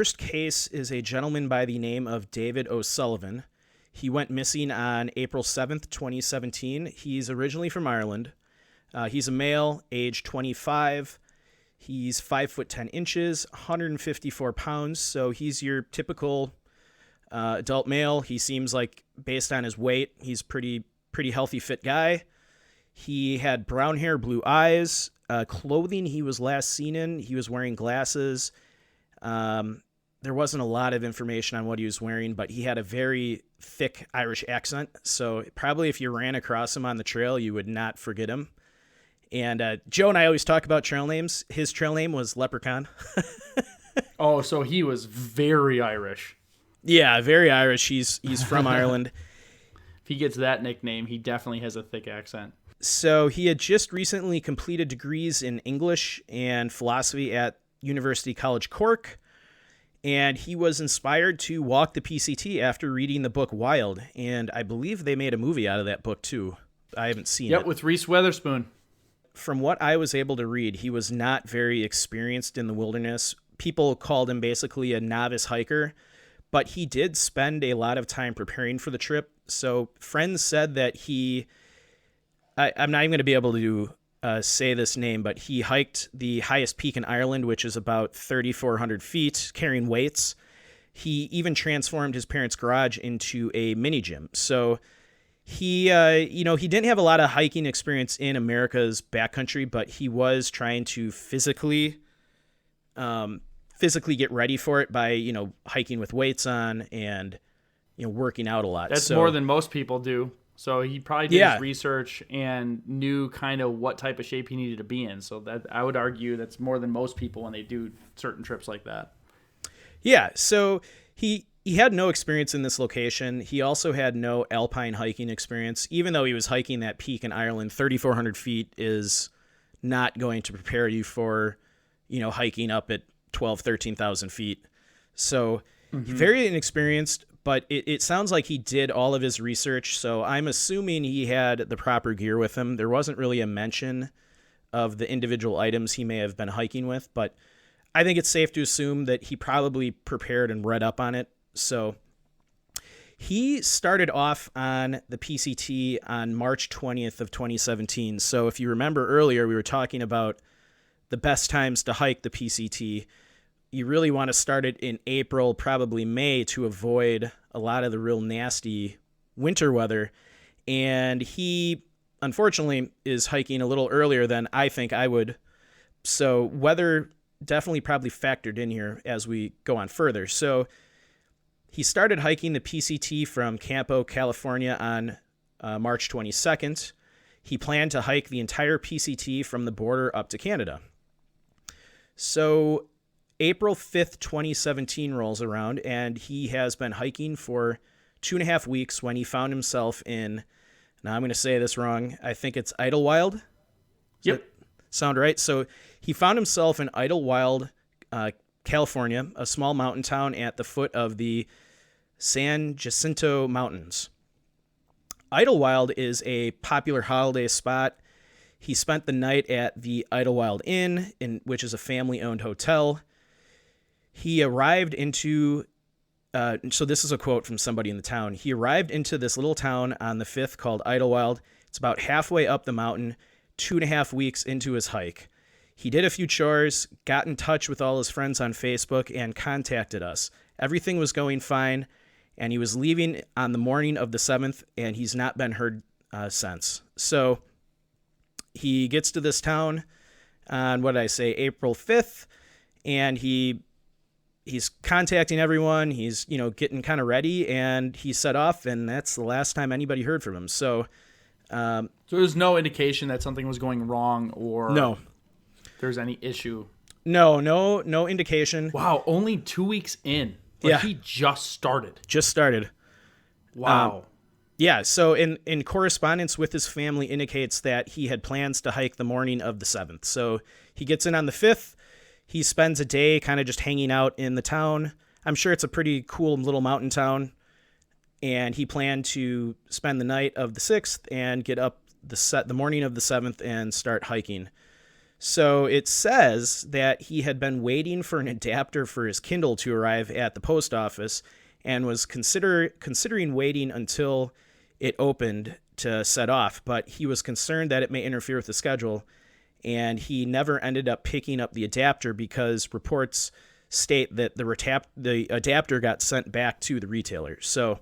First case is a gentleman by the name of David O'Sullivan. He went missing on April 7th, 2017. He's originally from Ireland. He's a male, age 25. He's 5 foot 10 inches, 154 pounds. So he's your typical adult male. He seems like, based on his weight, he's pretty healthy, fit guy. He had brown hair, blue eyes. Clothing he was last seen in, he was wearing glasses. There wasn't a lot of information on what he was wearing, but he had a very thick Irish accent. So probably if you ran across him on the trail, you would not forget him. And Joe and I always talk about trail names. His trail name was Leprechaun. Oh, so he was very Irish. Yeah, very Irish. He's from Ireland. If he gets that nickname, he definitely has a thick accent. So he had just recently completed degrees in English and philosophy at University College Cork. And he was inspired to walk the PCT after reading the book Wild. And I believe they made a movie out of that book, too. I haven't seen it. Yep, with Reese Witherspoon. From what I was able to read, he was not very experienced in the wilderness. People called him basically a novice hiker. But he did spend a lot of time preparing for the trip. So friends said that I'm not even going to be able to say this name, but he hiked the highest peak in Ireland, which is about 3,400 feet, carrying weights. He even transformed his parents' garage into a mini gym. So he didn't have a lot of hiking experience in America's backcountry, but he was trying to physically get ready for it by, hiking with weights on and, working out a lot. That's more than most people do. So he probably did his research and knew kind of what type of shape he needed to be in. So that I would argue that's more than most people when they do certain trips like that. Yeah. So he had no experience in this location. He also had no alpine hiking experience. Even though he was hiking that peak in Ireland, 3,400 feet is not going to prepare you for, hiking up at 12,000, 13,000 feet. So very inexperienced. But it sounds like he did all of his research, so I'm assuming he had the proper gear with him. There wasn't really a mention of the individual items he may have been hiking with, but I think it's safe to assume that he probably prepared and read up on it. So he started off on the PCT on March 20th of 2017. So if you remember earlier, we were talking about the best times to hike the PCT. You really want to start it in April, probably May, to avoid a lot of the real nasty winter weather. And he, unfortunately, is hiking a little earlier than I think I would. So weather definitely probably factored in here as we go on further. So he started hiking the PCT from Campo, California on March 22nd. He planned to hike the entire PCT from the border up to Canada. So April 5th, 2017 rolls around, and he has been hiking for 2.5 weeks when he found himself in, now I'm going to say this wrong, I think it's Idlewild. Yep. Sound right? So he found himself in Idlewild, California, a small mountain town at the foot of the San Jacinto Mountains. Idlewild is a popular holiday spot. He spent the night at the Idlewild Inn, which is a family-owned hotel. He arrived into, so this is a quote from somebody in the town. He arrived into this little town on the 5th called Idlewild. It's about halfway up the mountain, 2.5 weeks into his hike. He did a few chores, got in touch with all his friends on Facebook, and contacted us. Everything was going fine, and he was leaving on the morning of the 7th, and he's not been heard since. So he gets to this town on, April 5th, and he's contacting everyone. He's, getting kind of ready, and he set off, and that's the last time anybody heard from him. So there's no indication that something was going wrong or no, there's any issue. No indication. Wow, only 2 weeks in. He just started. Um, Wow. Yeah, so in correspondence with his family indicates that he had plans to hike the morning of the 7th. So he gets in on the 5th. He spends a day kind of just hanging out in the town. I'm sure it's a pretty cool little mountain town. And he planned to spend the night of the 6th and get up the morning of the 7th and start hiking. So it says that he had been waiting for an adapter for his Kindle to arrive at the post office and was considering waiting until it opened to set off, but he was concerned that it may interfere with the schedule, and he never ended up picking up the adapter because reports state that the adapter got sent back to the retailer. So,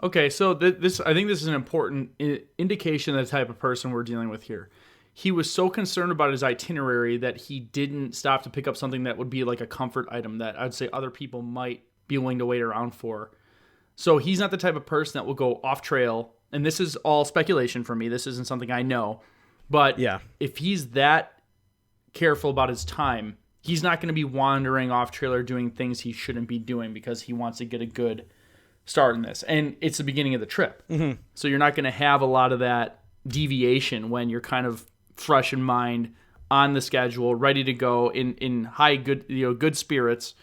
okay, so I think this is an important indication of the type of person we're dealing with here. He was so concerned about his itinerary that he didn't stop to pick up something that would be like a comfort item that I'd say other people might be willing to wait around for. So he's not the type of person that will go off trail. And this is all speculation for me. This isn't something I know. But yeah, if he's that careful about his time, he's not going to be wandering off trail or doing things he shouldn't be doing because he wants to get a good start in this. And it's the beginning of the trip. Mm-hmm. So you're not going to have a lot of that deviation when you're kind of fresh in mind, on the schedule, ready to go, in high good spirits,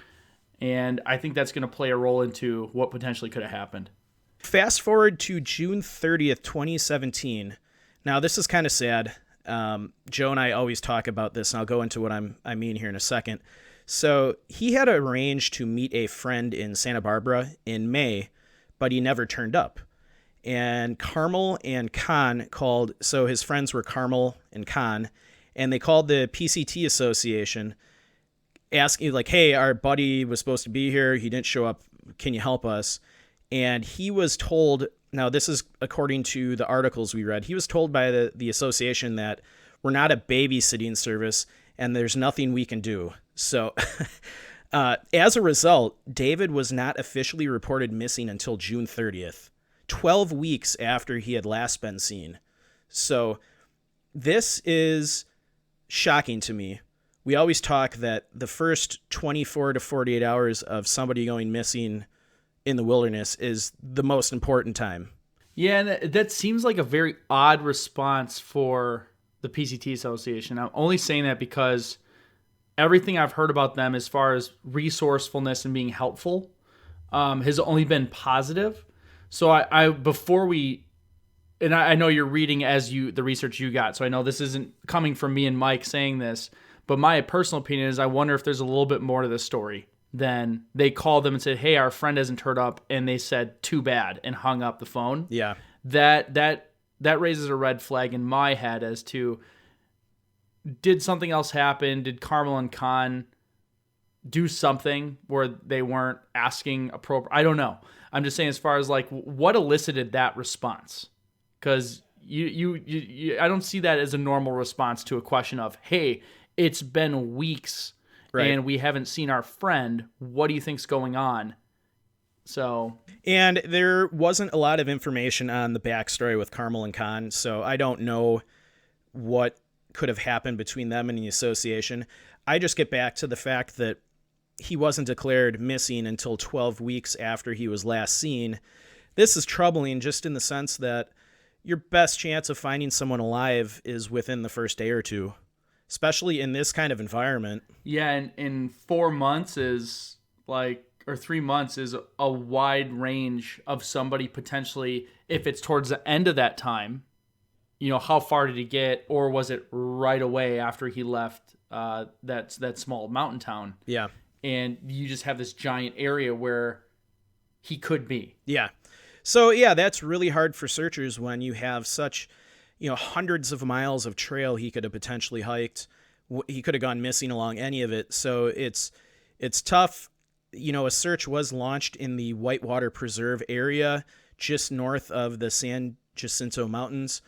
and I think that's going to play a role into what potentially could have happened. Fast forward to June 30th, 2017. Now this is kind of sad. Joe and I always talk about this, and I'll go into what I mean here in a second. So he had arranged to meet a friend in Santa Barbara in May, but he never turned up. And Carmel and Khan called, so his friends were Carmel and Khan, and they called the PCT Association, asking like, hey, our buddy was supposed to be here. He didn't show up. Can you help us? And he was told, now this is according to the articles we read, he was told by the association that we're not a babysitting service and there's nothing we can do. So as a result, David was not officially reported missing until June 30th. 12 weeks after he had last been seen. So this is shocking to me. We always talk that the first 24 to 48 hours of somebody going missing in the wilderness is the most important time. Yeah, and that seems like a very odd response for the PCT Association. I'm only saying that because everything I've heard about them as far as resourcefulness and being helpful has only been positive. So I before we, and I know you're reading as the research you got, so I know this isn't coming from me and Mike saying this, but my personal opinion is I wonder if there's a little bit more to this story than they called them and said, hey, our friend hasn't turned up, and they said, too bad, and hung up the phone. Yeah. That raises a red flag in my head as to, did something else happen? Did Carmel and Khan do something where they weren't asking appropriate? I don't know. I'm just saying, as far as like what elicited that response, because you I don't see that as a normal response to a question of, hey, it's been weeks and we haven't seen our friend. What do you think's going on? So, and there wasn't a lot of information on the backstory with Carmel and Khan, so I don't know what could have happened between them and the association. I just get back to the fact that he wasn't declared missing until 12 weeks after he was last seen. This is troubling just in the sense that your best chance of finding someone alive is within the first day or two, especially in this kind of environment. Yeah, and in 4 months is like, or 3 months is a wide range of somebody potentially, if it's towards the end of that time, how far did he get, or was it right away after he left that small mountain town? Yeah. And you just have this giant area where he could be. Yeah. So, yeah, that's really hard for searchers when you have such, hundreds of miles of trail he could have potentially hiked. He could have gone missing along any of it. So it's tough. A search was launched in the Whitewater Preserve area just north of the San Jacinto Mountains,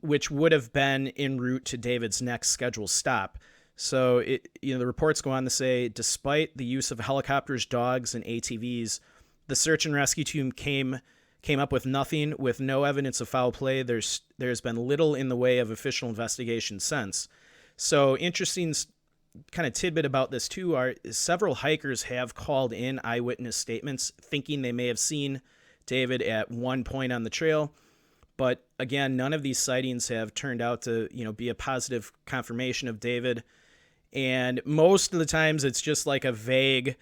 which would have been en route to David's next scheduled stop. So the reports go on to say, despite the use of helicopters, dogs, and ATVs, the search and rescue team came up with nothing, with no evidence of foul play. There's been little in the way of official investigation since. So interesting kind of tidbit about this too are several hikers have called in eyewitness statements thinking they may have seen David at one point on the trail. But again, none of these sightings have turned out to, be a positive confirmation of David. And most of the times it's just like a vague,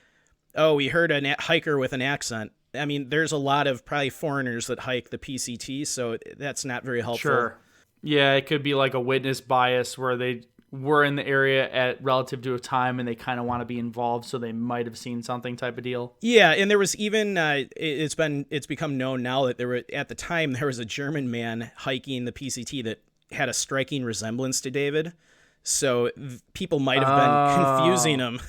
oh, we heard a hiker with an accent. I mean, there's a lot of probably foreigners that hike the PCT, so that's not very helpful. Sure. Yeah, it could be like a witness bias where they were in the area at relative to a time and they kind of want to be involved, so they might have seen something type of deal. Yeah, and there was even it's become known now that at the time there was a German man hiking the PCT that had a striking resemblance to David, so people might have been confusing him.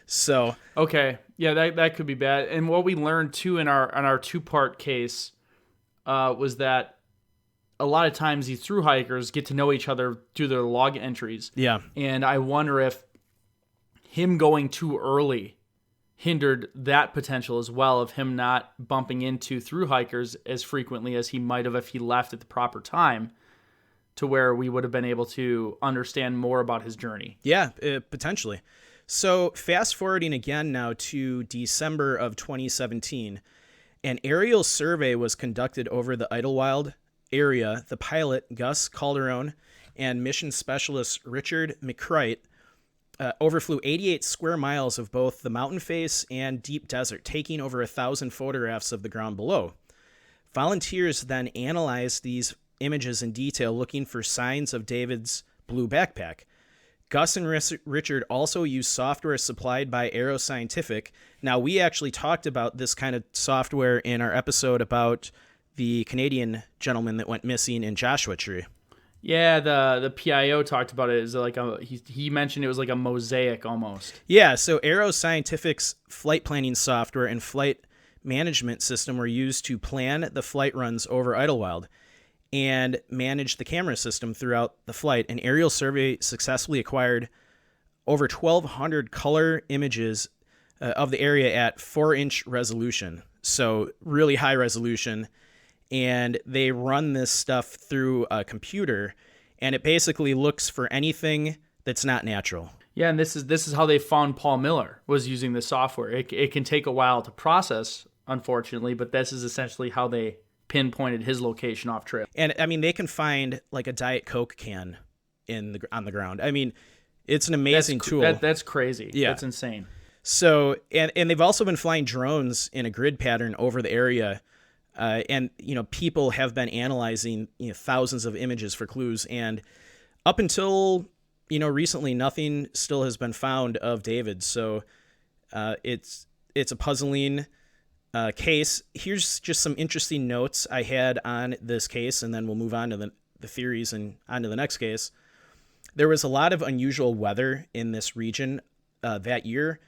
So okay, yeah, that could be bad. And what we learned too in our 2-part case was that a lot of times these thru hikers get to know each other through their log entries. Yeah. And I wonder if him going too early hindered that potential as well, of him not bumping into thru hikers as frequently as he might have if he left at the proper time, to where we would have been able to understand more about his journey. Yeah, potentially. So fast forwarding again now to December of 2017, an aerial survey was conducted over the Idlewild area. The pilot, Gus Calderon, and mission specialist Richard McCrite overflew 88 square miles of both the mountain face and deep desert, taking over 1,000 photographs of the ground below. Volunteers then analyzed these images in detail, looking for signs of David's blue backpack. Gus and Richard also used software supplied by Aero Scientific. Now, we actually talked about this kind of software in our episode about the Canadian gentleman that went missing in Joshua Tree. Yeah, the PIO talked about it as like he mentioned it was like a mosaic almost. Yeah, so Aero Scientific's flight planning software and flight management system were used to plan the flight runs over Idlewild and manage the camera system throughout the flight. An aerial survey successfully acquired over 1,200 color images of the area at 4-inch resolution, so really high resolution. And they run this stuff through a computer, and it basically looks for anything that's not natural. Yeah, and this is how they found Paul Miller, was using the software. It can take a while to process, unfortunately, but this is essentially how they pinpointed his location off trail. And I mean, they can find like a Diet Coke can on the ground. I mean, it's an amazing tool. That's crazy. Yeah, that's insane. So, and they've also been flying drones in a grid pattern over the area. And, people have been analyzing, thousands of images for clues. And up until, recently, nothing still has been found of David. So it's a puzzling case. Here's just some interesting notes I had on this case, and then we'll move on to the theories and on to the next case. There was a lot of unusual weather in this region that year,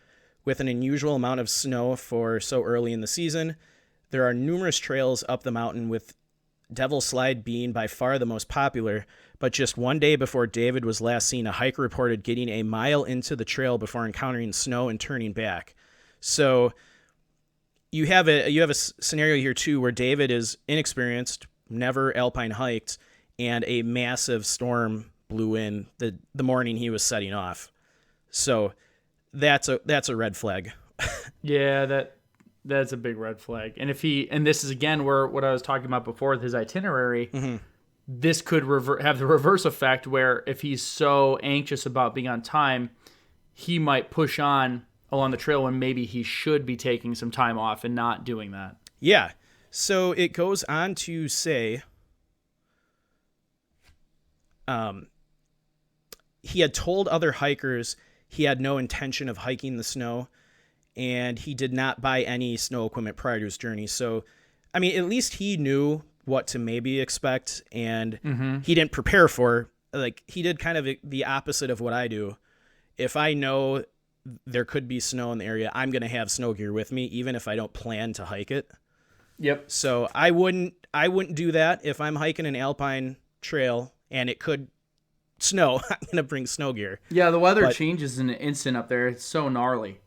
with an unusual amount of snow for so early in the season. There are numerous trails up the mountain, with Devil's Slide being by far the most popular, but just one day before David was last seen, a hiker reported getting a mile into the trail before encountering snow and turning back. So you have a scenario here too where David is inexperienced, never alpine hiked, and a massive storm blew in the morning he was setting off. So that's a red flag. Yeah, that's a big red flag. And this is again where what I was talking about before with his itinerary, mm-hmm. This could have the reverse effect, where if he's so anxious about being on time, he might push on along the trail when maybe he should be taking some time off and not doing that. Yeah. So it goes on to say, he had told other hikers he had no intention of hiking the snow, and he did not buy any snow equipment prior to his journey. So, I mean, at least he knew what to maybe expect, and he didn't prepare for, he did kind of the opposite of what I do. If I know there could be snow in the area, I'm going to have snow gear with me, even if I don't plan to hike it. Yep. So I wouldn't do that if I'm hiking an alpine trail and it could snow. I'm going to bring snow gear. Yeah, the weather changes in an instant up there. It's so gnarly.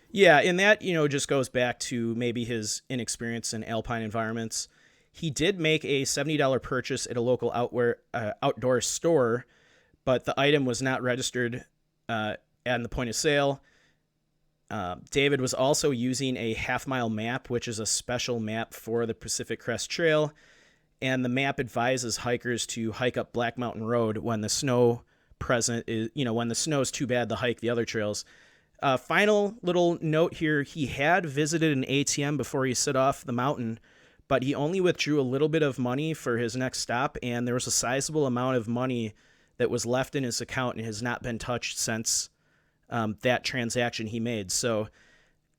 Yeah, and that, just goes back to maybe his inexperience in alpine environments. He did make a $70 purchase at a local outdoor store, but the item was not registered at the point of sale. David was also using a half-mile map, which is a special map for the Pacific Crest Trail, and the map advises hikers to hike up Black Mountain Road when the snow when the snow is too bad to hike the other trails. Final little note here, he had visited an ATM before he set off the mountain, but he only withdrew a little bit of money for his next stop, and there was a sizable amount of money that was left in his account and has not been touched since that transaction he made. So,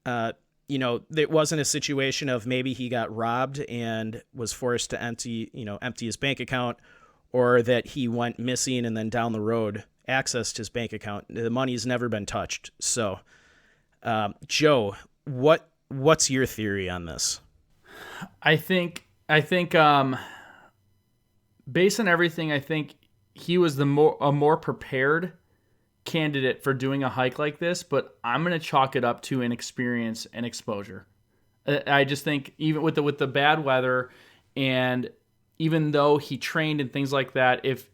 it wasn't a situation of maybe he got robbed and was forced to empty his bank account, or that he went missing and then down the road accessed his bank account. The money's never been touched. So, Joe, what's your theory on this? I think based on everything, I think he was a more prepared candidate for doing a hike like this, but I'm going to chalk it up to inexperience and exposure. I just think even with the bad weather, and even though he trained and things like that, if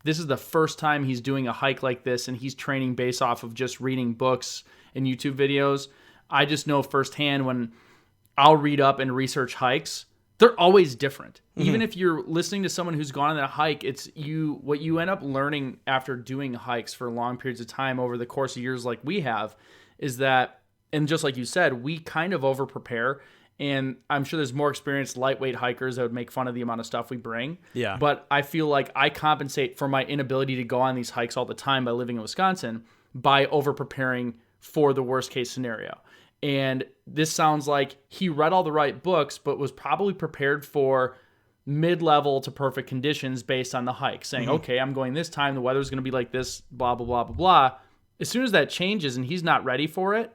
this is the first time he's doing a hike like this and he's training based off of just reading books and YouTube videos, I just know firsthand when I'll read up and research hikes, they're always different. Mm-hmm. Even if you're listening to someone who's gone on that hike, what you end up learning after doing hikes for long periods of time over the course of years like we have is that, and just like you said, we kind of over prepare. And I'm sure there's more experienced lightweight hikers that would make fun of the amount of stuff we bring. Yeah. But I feel like I compensate for my inability to go on these hikes all the time by living in Wisconsin by over preparing for the worst case scenario. And this sounds like he read all the right books, but was probably prepared for mid-level to perfect conditions based on the hike, saying, okay, I'm going this time, the weather's going to be like this, blah, blah, blah, blah, blah. As soon as that changes and he's not ready for it,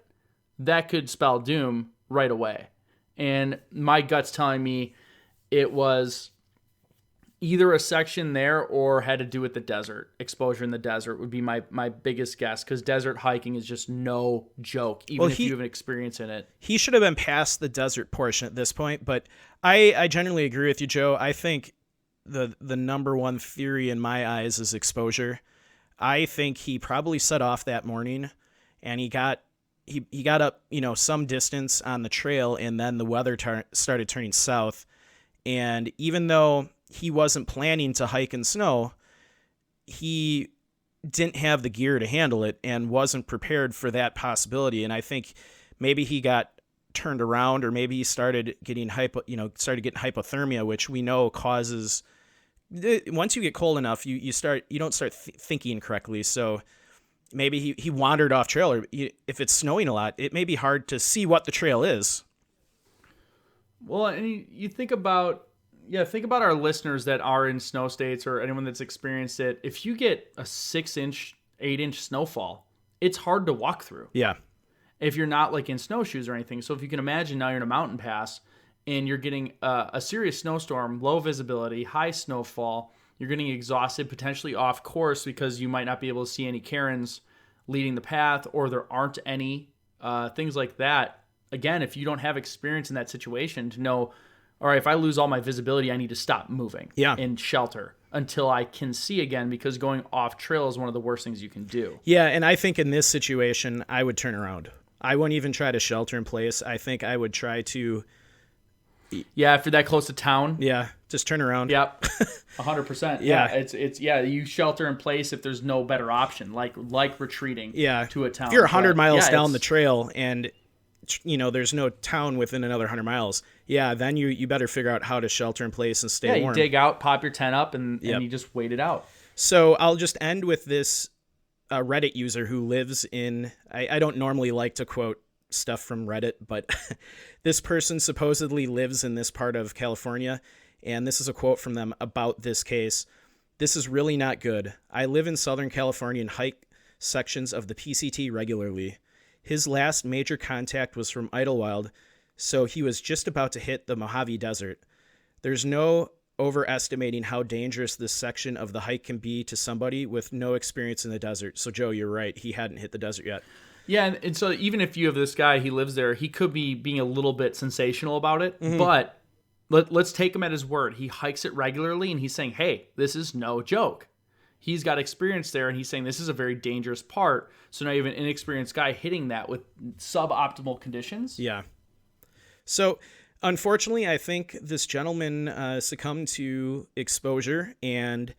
that could spell doom right away. And my gut's telling me it was either a section there or had to do with the desert. Exposure in the desert would be my biggest guess, because desert hiking is just no joke, even if you have an experience in it. He should have been past the desert portion at this point, but I generally agree with you, Joe. I think the number one theory in my eyes is exposure. I think he probably set off that morning and he got up, some distance on the trail, and then the weather started turning south. And even though he wasn't planning to hike in snow, he didn't have the gear to handle it and wasn't prepared for that possibility. And I think maybe he got turned around, or maybe he started getting hypothermia, which we know causes, once you get cold enough, you don't start thinking correctly. So maybe he wandered off trail, or if it's snowing a lot, it may be hard to see what the trail is. Well, and you think about our listeners that are in snow states, or anyone that's experienced it. If you get a 6-inch, 8-inch snowfall, it's hard to walk through. Yeah. If you're not like in snowshoes or anything. So if you can imagine, now you're in a mountain pass and you're getting a serious snowstorm, low visibility, high snowfall. You're getting exhausted, potentially off course because you might not be able to see any cairns leading the path, or there aren't any, things like that. Again, if you don't have experience in that situation to know, all right, if I lose all my visibility, I need to stop moving and shelter until I can see again, because going off trail is one of the worst things you can do. Yeah, and I think in this situation, I would turn around. I wouldn't even try to shelter in place. I think I would try to... Yeah, if you're that close to town. Yeah, just turn around. Yep, 100%. Yeah, it's you shelter in place if there's no better option, like retreating to a town. If you're 100 miles down the trail and there's no town within another 100 miles, then you better figure out how to shelter in place and stay warm. You dig out, pop your tent up, and you just wait it out. So I'll just end with this Reddit user who lives in, I don't normally like to quote stuff from Reddit, but this person supposedly lives in this part of California, and this is a quote from them about this case. "This is really not good. I live in Southern California and hike sections of the PCT regularly. His last major contact was from Idlewild, so he was just about to hit the Mojave Desert. There's no overestimating how dangerous this section of the hike can be to somebody with no experience in the desert." So, Joe, you're right. He hadn't hit the desert yet. Yeah, and so even if you have this guy, he lives there, he could be being a little bit sensational about it, but let's take him at his word. He hikes it regularly, and he's saying, hey, this is no joke. He's got experience there, and he's saying this is a very dangerous part. So now you have an inexperienced guy hitting that with suboptimal conditions. Yeah. So, unfortunately, I think this gentleman succumbed to exposure, and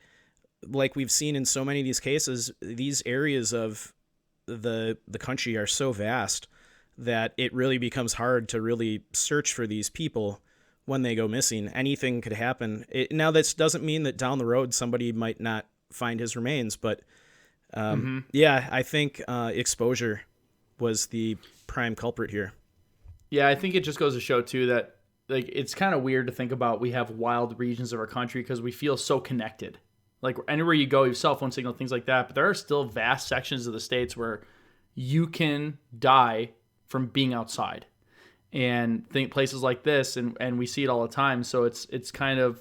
like we've seen in so many of these cases, these areas of the country are so vast that it really becomes hard to really search for these people when they go missing. Anything could happen. Now, this doesn't mean that down the road somebody might not find his remains. But yeah, I think exposure was the prime culprit here. Yeah, I think it just goes to show too that like it's kind of weird to think about we have wild regions of our country because we feel so connected. Like anywhere you go, you have cell phone signal, things like that. But there are still vast sections of the states where you can die from being outside, and think places like this, and we see it all the time. So it's kind of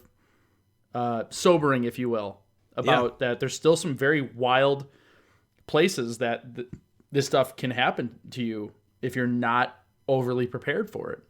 sobering, if you will, about that. There's still some very wild places that this stuff can happen to you if you're not overly prepared for it.